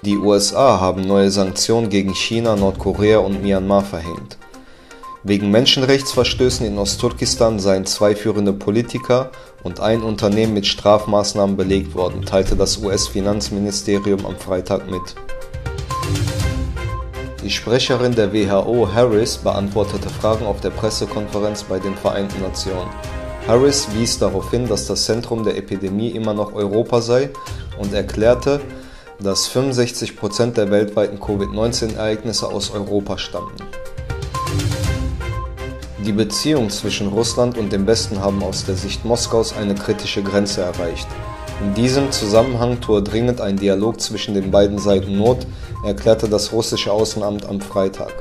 Die USA haben neue Sanktionen gegen China, Nordkorea und Myanmar verhängt. Wegen Menschenrechtsverstößen in Ostturkestan seien 2 führende Politiker und ein Unternehmen mit Strafmaßnahmen belegt worden, teilte das US-Finanzministerium am Freitag mit. Die Sprecherin der WHO, Harris, beantwortete Fragen auf der Pressekonferenz bei den Vereinten Nationen. Harris wies darauf hin, dass das Zentrum der Epidemie immer noch Europa sei und erklärte, dass 65% der weltweiten Covid-19-Ereignisse aus Europa stammten. Die Beziehungen zwischen Russland und dem Westen haben aus der Sicht Moskaus eine kritische Grenze erreicht. In diesem Zusammenhang tue dringend ein Dialog zwischen den beiden Seiten Not, erklärte das russische Außenamt am Freitag.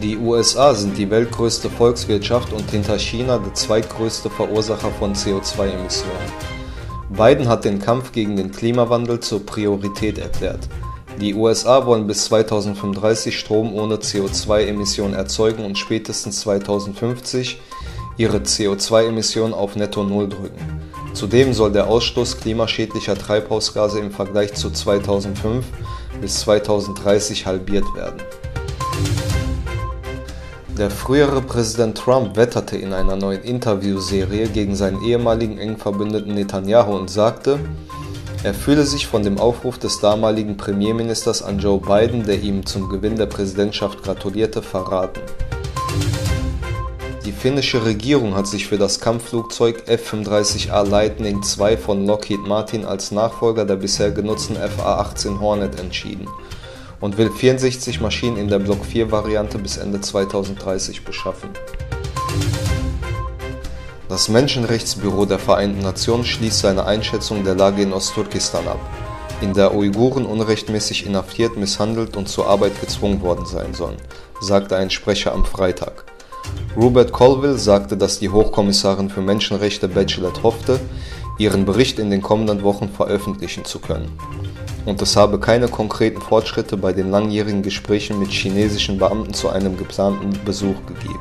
Die USA sind die weltgrößte Volkswirtschaft und hinter China der zweitgrößte Verursacher von CO2-Emissionen. Biden hat den Kampf gegen den Klimawandel zur Priorität erklärt. Die USA wollen bis 2035 Strom ohne CO2-Emissionen erzeugen und spätestens 2050 ihre CO2-Emissionen auf Netto Null drücken. Zudem soll der Ausstoß klimaschädlicher Treibhausgase im Vergleich zu 2005 bis 2030 halbiert werden. Der frühere Präsident Trump wetterte in einer neuen Interviewserie gegen seinen ehemaligen engen Verbündeten Netanyahu und sagte, er fühle sich von dem Aufruf des damaligen Premierministers an Joe Biden, der ihm zum Gewinn der Präsidentschaft gratulierte, verraten. Die finnische Regierung hat sich für das Kampfflugzeug F-35A Lightning II von Lockheed Martin als Nachfolger der bisher genutzten F-A-18 Hornet entschieden und will 64 Maschinen in der Block 4-Variante bis Ende 2030 beschaffen. Das Menschenrechtsbüro der Vereinten Nationen schließt seine Einschätzung der Lage in Ostturkestan ab, in der Uiguren unrechtmäßig inhaftiert, misshandelt und zur Arbeit gezwungen worden sein sollen, sagte ein Sprecher am Freitag. Rupert Colville sagte, dass die Hochkommissarin für Menschenrechte Bachelet hoffte, ihren Bericht in den kommenden Wochen veröffentlichen zu können. Und es habe keine konkreten Fortschritte bei den langjährigen Gesprächen mit chinesischen Beamten zu einem geplanten Besuch gegeben.